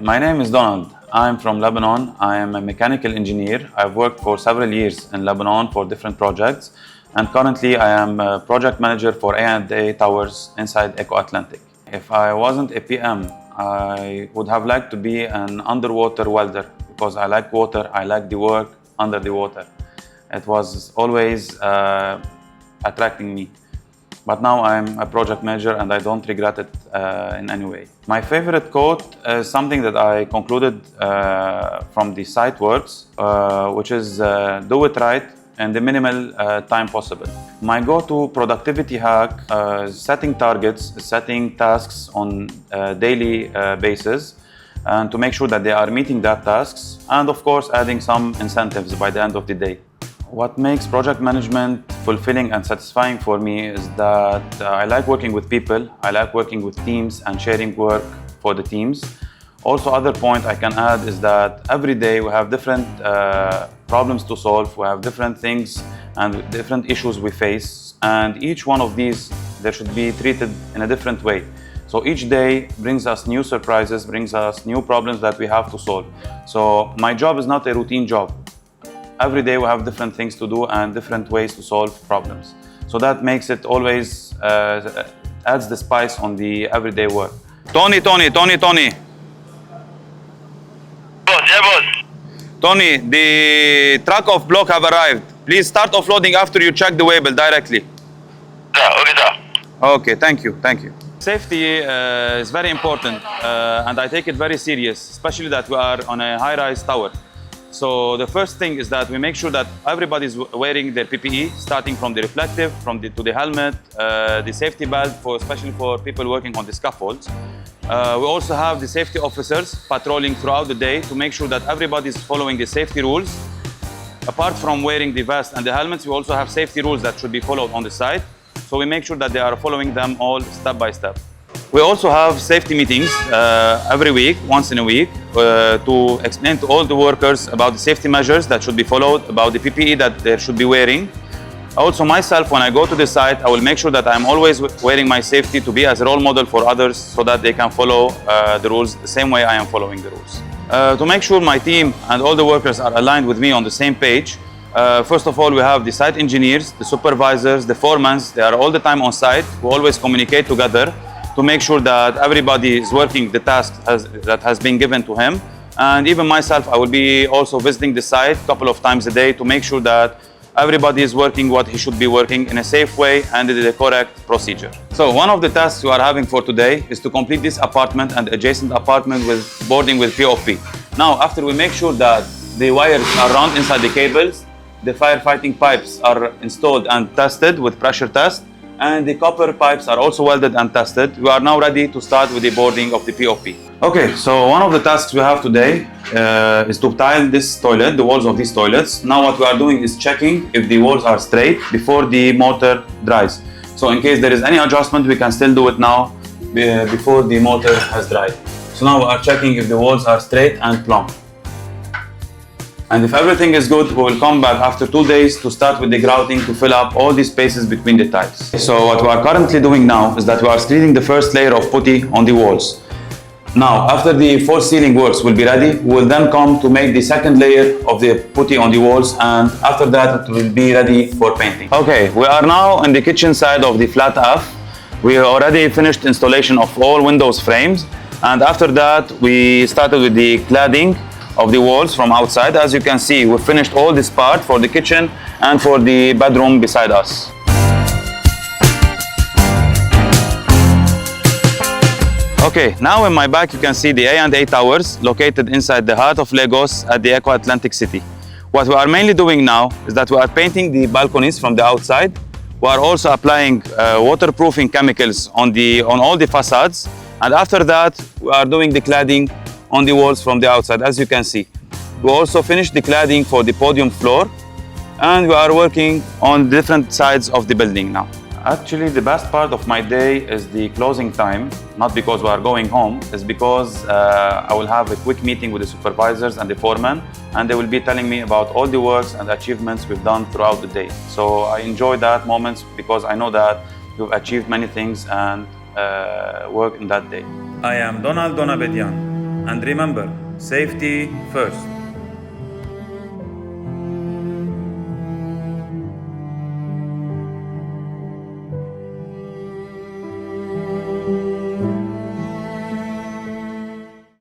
My name is Donald. I'm from Lebanon. I am a mechanical engineer. I've worked for several years in Lebanon for different projects, and currently I am a project manager for A&A Towers inside Eco Atlantic. If I wasn't a PM, I would have liked to be an underwater welder because I like water, I like the work under the water. It was always attracting me. But now I'm a project manager and I don't regret it in any way. My favorite quote is something that I concluded from the site works, which is do it right in the minimal time possible. My go-to productivity hack is setting targets, setting tasks on a daily basis, and to make sure that they are meeting that tasks, and of course adding some incentives by the end of the day. What makes project management fulfilling and satisfying for me is that I like working with people, I like working with teams and sharing work for the teams. Also, other point I can add is that every day we have different problems to solve, we have different things and different issues we face, and each one of these they should be treated in a different way. So each day brings us new surprises, brings us new problems that we have to solve. So my job is not a routine job. Every day we have different things to do and different ways to solve problems. So that makes it always, adds the spice on the everyday work. Tony. Boss, yeah, boss. Tony, the truck of block have arrived. Please start offloading after you check the waybill directly. Okay, thank you. Safety is very important and I take it very serious, especially that we are on a high-rise tower. So the first thing is that we make sure that everybody's wearing their PPE, starting from the reflective, to the helmet, the safety belt, especially for people working on the scaffolds. We also have the safety officers patrolling throughout the day to make sure that everybody's following the safety rules. Apart from wearing the vest and the helmets, we also have safety rules that should be followed on the site. So we make sure that they are following them all step by step. We also have safety meetings every week, once in a week, to explain to all the workers about the safety measures that should be followed, about the PPE that they should be wearing. Also myself, when I go to the site, I will make sure that I'm always wearing my safety to be as a role model for others so that they can follow the rules the same way I am following the rules. To make sure my team and all the workers are aligned with me on the same page, first of all, we have the site engineers, the supervisors, the foremen. They are all the time on site. We always communicate together to make sure that everybody is working the task that has been given to him. And even myself, I will be also visiting the site a couple of times a day to make sure that everybody is working what he should be working in a safe way and in the correct procedure. So one of the tasks we are having for today is to complete this apartment and adjacent apartment with boarding with POP. Now, after we make sure that the wires are run inside the cables, the firefighting pipes are installed and tested with pressure test, and the copper pipes are also welded and tested. We are now ready to start with the boarding of the POP. Okay, so one of the tasks we have today is to tile this toilet, the walls of these toilets. Now what we are doing is checking if the walls are straight before the motor dries. So in case there is any adjustment, we can still do it now before the motor has dried. So now we are checking if the walls are straight and plumb. And if everything is good, we will come back after 2 days to start with the grouting to fill up all the spaces between the tiles. So what we are currently doing now is that we are screening the first layer of putty on the walls. Now, after the false ceiling works will be ready, we will then come to make the second layer of the putty on the walls, and after that it will be ready for painting. Okay, we are now on the kitchen side of the flat roof. We already finished installation of all windows frames, and after that we started with the cladding of the walls from outside. As you can see, we finished all this part for the kitchen and for the bedroom beside us. Okay, now in my back you can see the A&A Towers located inside the heart of Lagos at the Eco Atlantic City. What we are mainly doing now is that we are painting the balconies from the outside. We are also applying waterproofing chemicals on all the facades, and after that we are doing the cladding on the walls from the outside, as you can see. We also finished the cladding for the podium floor, and we are working on different sides of the building now. Actually, the best part of my day is the closing time, not because we are going home, it's because I will have a quick meeting with the supervisors and the foremen and they will be telling me about all the works and achievements we've done throughout the day. So I enjoy that moments because I know that we've achieved many things and worked in that day. I am Donald Donabedian, and remember, safety first.